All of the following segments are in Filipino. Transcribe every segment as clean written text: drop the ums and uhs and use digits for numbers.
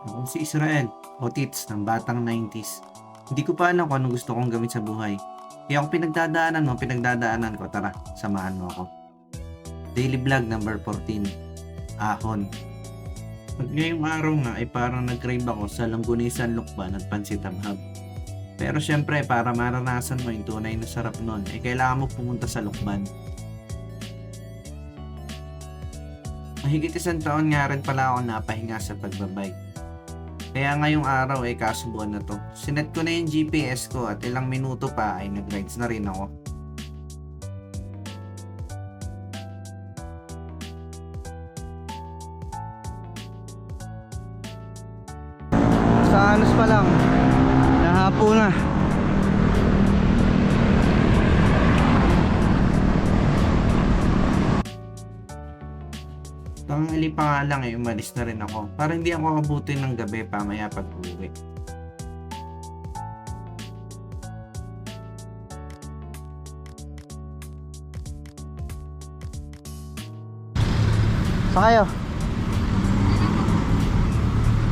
Ako si Israel, o Tits ng batang 90s. Hindi ko pa alam kung anong gusto kong gawin sa buhay. Kaya kung pinagdadaanan ko, tara, samahan mo ako. Daily vlog number 14, Ahon. At ngayong araw nga ay parang nag-crave ako sa Langgunisan Lukban at Pansit Habhab. Pero syempre, para maranasan mo yung tunay na sarap nun, ay kailangan mo pumunta sa Lukban. Mahigit 1 taon nga rin pala ako napahinga sa pagbabike. Kaya ngayong araw ay kasubuan na to. Sinet ko na yung GPS ko at ilang minuto pa ay nag-rides na rin ako. Sa anos pa lang, nahapo na. Tanghali pa nga lang ay umalis na rin ako para hindi ako abutin ng gabi pamaya pag-uwi. Saan kayo?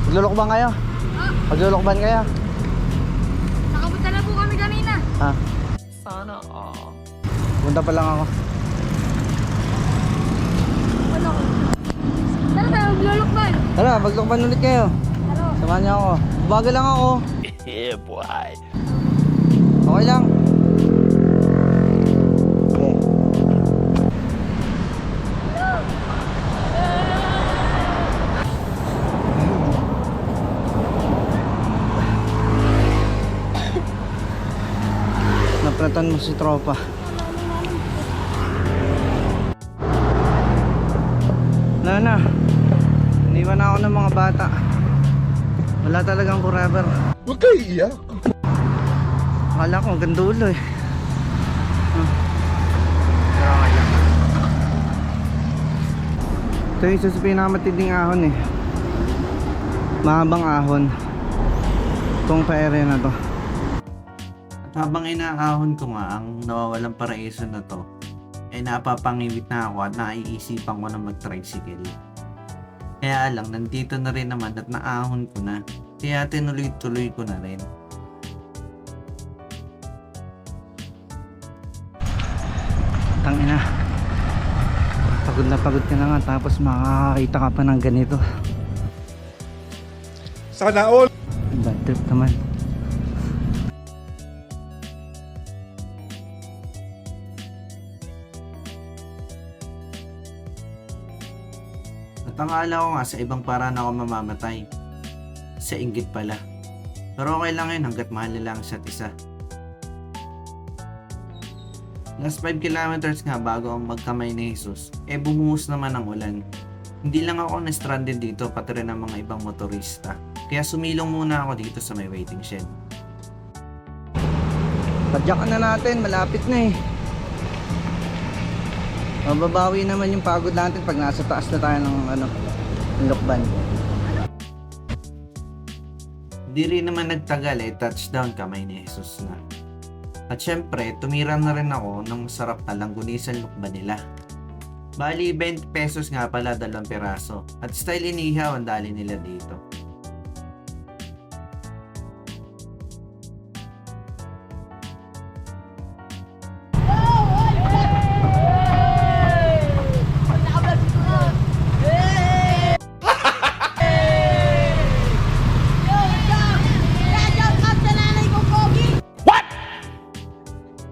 Maglulukban kayo? Maglulukban kayo? Nakapunta na po kami kanina. Ha? Sana all. Punta pa lang ako. Ano ko? Tara tayo, maglulukban. Tara, maglukban ulit kayo. Tara. Samahan niyo ako. Bagal lang ako. Yeah, boy. Okay lang. Okay. Napratan mo si tropa. Wala na. Iniwan na ako ng mga bata. Wala talagang forever. Huwag kayo iiyak. Akala ko hanggang dulo eh. Pero okay lang. Ito yung isa sa pinakamatinding ahon eh. Mahabang ahon. Itong pa-area na to. At habang inaahon ko nga ang nawawalang paraiso na to, ay napapangimit na ako at naiisipan ko na mag-tricycle. Kaya lang, nandito na rin naman at naahon ko na. Kaya tinuloy-tuloy ko na rin. Tangina. Pagod na pagod ka na nga tapos makakakita ka pa ng ganito. Sana all. Bad trip naman. At ang akala ko nga sa ibang paraan ako mamamatay. Sa inggit pala. Pero okay lang yun hanggat mahal nila ang isa't isa. Last 5 kilometers nga bago ang magkamay ni Jesus, bumuhos naman ang ulan. Hindi lang ako na-stranded dito, pati rin ang mga ibang motorista. Kaya sumilong muna ako dito sa may waiting shed. Padyakan na natin, malapit na eh. Mababawi naman yung pagod natin pag nasa taas na tayo ng Lukban. Di rin naman nagtagal touchdown kamay ni Jesus na. At syempre, tumira na rin ako ng masarap na Langgunisan Lukban nila. Bali, 20 pesos nga pala 2 piraso. At style inihaw ang dali nila dito.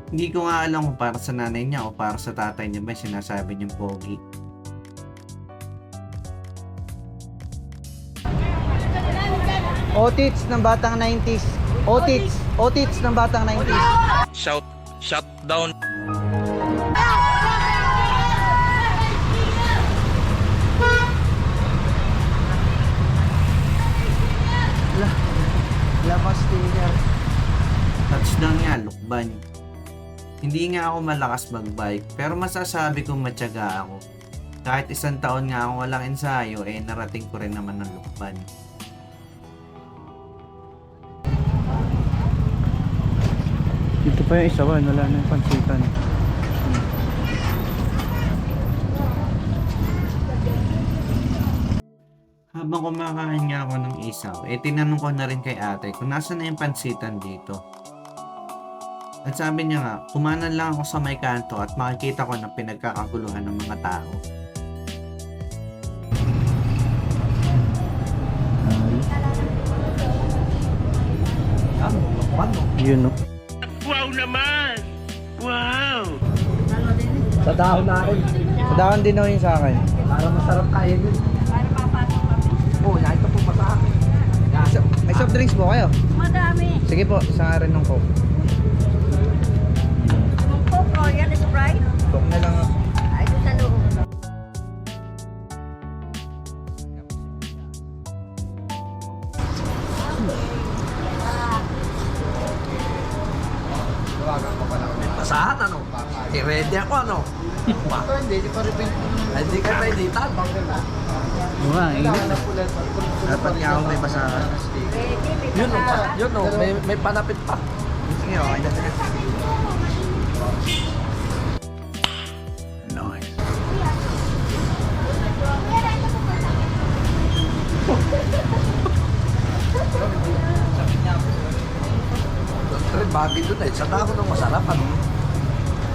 Hindi ko nga alam kung para sa nanay niya o para sa tatay niya ba sinasabi niyang pogi. Otits ng batang 90s. Otits ng batang 90s. Shut down. Wala pang sticker. Touchdown nga, Lukban. Hindi nga ako malakas magbike, pero masasabi kong matyaga ako. Kahit 1 taon nga akong walang ensayo, narating ko rin naman ng Lukban. Dito pa yung isa, wala na yung pansitan. habang kumakain nga ako ng isaw, tinanong ko na rin kay ate kung nasa na yung pansitan dito. At sabi niya nga, kumanan lang ako sa may kanto at makikita ko na pinagkakaguluhan ng mga tao. Yun, no? Wow naman! Wow! Sa dahon din ho yun sa akin. May soft drinks po kayo? Madami. Sige po, isang rin ng Coke. Anong Coke, Royal, Sprite? Coke na lang. Ay, doon sa loob. Basahan ano? I-ready ako ano? Hindi ka painitan. Mura, init na. Dapat nga ako may basahan. Yun o, may panapit pa. Sige, okay na sila. Nice. Siyempre, bagay doon eh. Sa dako ng masarap ano?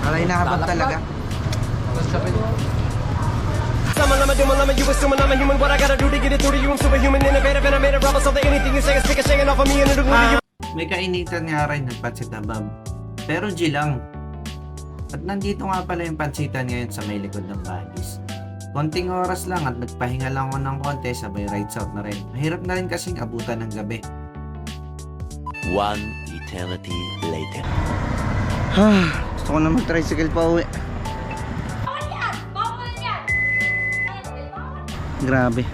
Alay nakapag talaga. Someone I'm a doom, I'm a you assuming I'm a human. What I gotta do to get it through to you? I'm superhuman, innovative, and I made a rubber so that anything you say is stick a shaking off of me and it'll glue to you. May kainitan nga rin ng pansit na bab. Pero G lang. At nandito nga pala yung pansitan ngayon sa may likod ng Baggies. Konting oras lang at nagpahinga lang ako ng konti sabay rides out na rin. Mahirap na rin kasing abutan ng gabi. One eternity later. Gusto ko na mag-tricycle pa uwi. Grabe.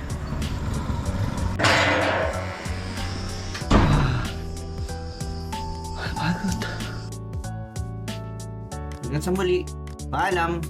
Hanggang sa muli. Paalam!